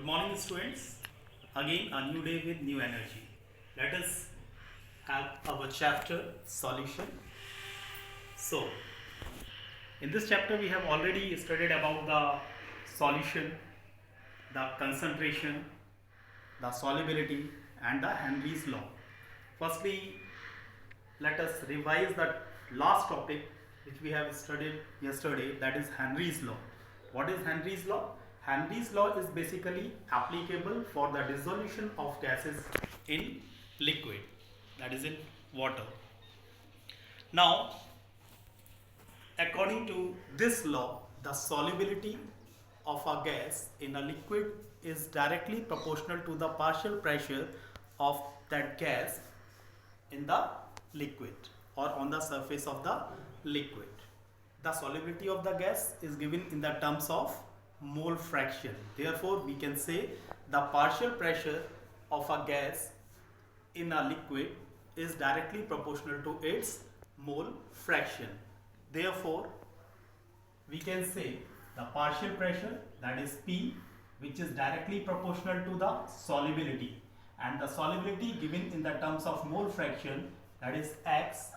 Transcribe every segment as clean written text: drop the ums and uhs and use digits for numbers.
morning, students. Again, a new day with new energy. Let us have our chapter solution. So, in this chapter, we have already studied about the solution, the concentration, the solubility, and the Henry's law. Firstly, let us revise the last topic which we have studied yesterday, that is Henry's law. What is Henry's law? Henry's law is basically applicable for the dissolution of gases in liquid, that is in water. Now, according to this law, the solubility of a gas in a liquid is directly proportional to the partial pressure of that gas in the liquid or on the surface of the liquid. The solubility of the gas is given in the terms of mole fraction. Therefore, we can say the partial pressure of a gas in a liquid is directly proportional to its mole fraction. Therefore, we can say the partial pressure, that is P, which is directly proportional to the solubility, and the solubility given in the terms of mole fraction, that is X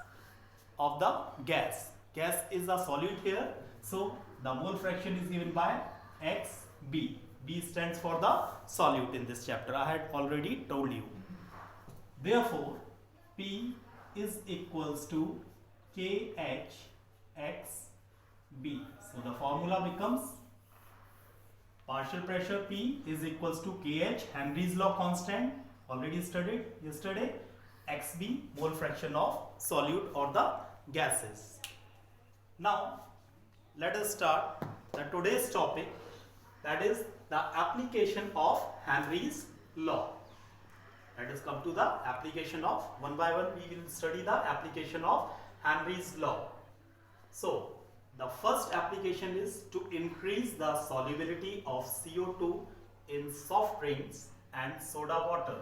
of the gas. Gas is a solid here, so the mole fraction is given by XB. B stands for the solute in this chapter. I had already told you. Therefore, P is equals to KHXB. So the formula becomes partial pressure P is equals to KH, Henry's law constant, already studied yesterday, XB, mole fraction of solute or the gases. Now, let us start the today's topic, that is the application of Henry's law. Let us come to the application of, one by one we will study the application of Henry's law. So, the first application is to increase the solubility of CO2 in soft drinks and soda water.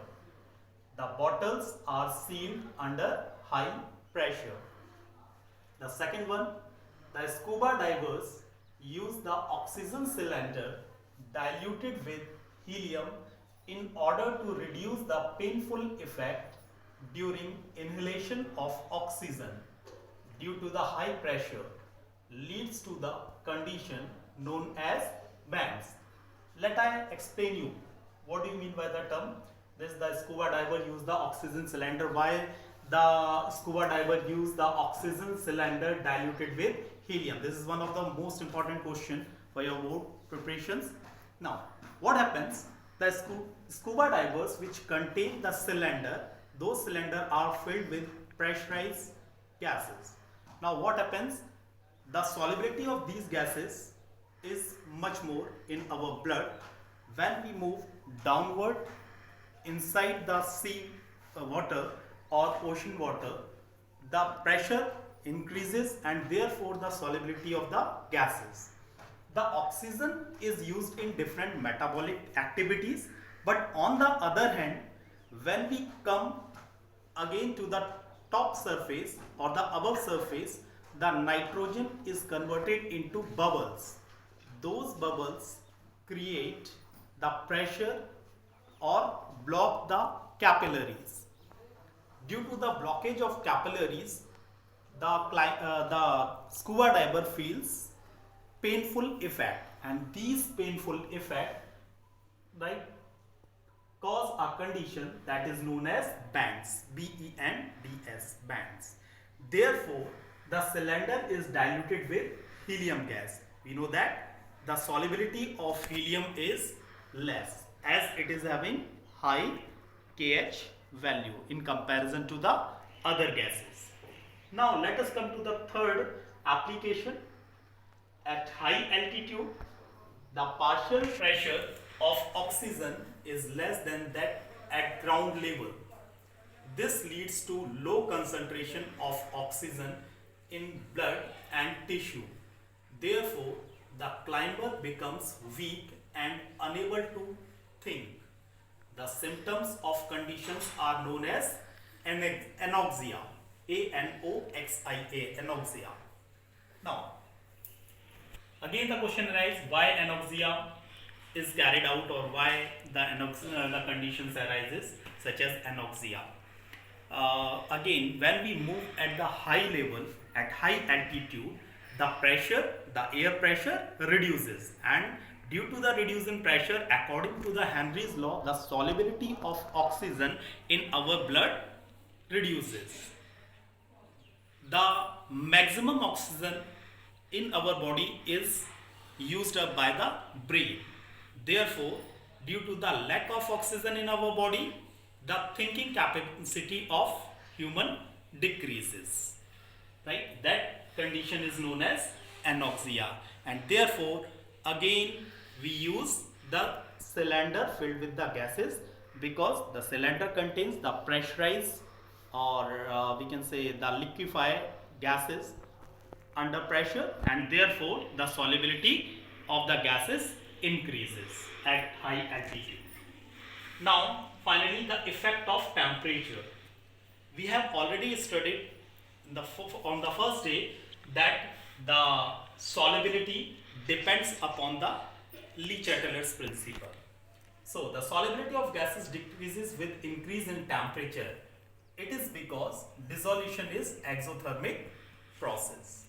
The bottles are sealed under high pressure. The second one, the scuba divers use the oxygen cylinder diluted with helium in order to reduce the painful effect during inhalation of oxygen due to the high pressure, leads to the condition known as bands. Let I explain you what do you mean by the term. This the scuba diver use the oxygen cylinder. Why the scuba diver use the oxygen cylinder diluted with helium? This is one of the most important question for your board preparations. Now, what happens? The scuba divers which contain the cylinder, those cylinders are filled with pressurized gases. Now, what happens? The solubility of these gases is much more in our blood. When we move downward inside the sea water or ocean water, the pressure increases and therefore the solubility of the gases. The oxygen is used in different metabolic activities, but on the other hand, when we come again to the top surface or the above surface, the nitrogen is converted into bubbles. Those bubbles create the pressure or block the capillaries. Due to the blockage of capillaries, the scuba diver feels painful effect, and these painful effect cause a condition that is known as bands, B-E-N-D-S, bands. Therefore, the cylinder is diluted with helium gas. We know that the solubility of helium is less as it is having high KH value in comparison to the other gases. Now, let us come to the third application. At high altitude, the partial pressure of oxygen is less than that at ground level. This leads to low concentration of oxygen in blood and tissue. Therefore, the climber becomes weak and unable to think. The symptoms of conditions are known as anoxia. A-N-O-X-I-A, anoxia. Now, again the question arises, why anoxia is carried out or why the conditions arises such as anoxia. Again, when we move at the high level, at high altitude, the air pressure reduces, and due to the reduce in pressure, according to the Henry's law, the solubility of oxygen in our blood reduces. The maximum oxygen in our body is used up by the brain. Therefore, due to the lack of oxygen in our body, the thinking capacity of human decreases. Right? That condition is known as anoxia, and therefore again we use the cylinder filled with the gases, because the cylinder contains the pressurized, or we can say the liquefied gases under pressure, and therefore the solubility of the gases increases at high altitude. Now finally, the effect of temperature. We have already studied on the first day that the solubility depends upon the Le Chatelier's principle. So the solubility of gases decreases with increase in temperature. It is because dissolution is exothermic process.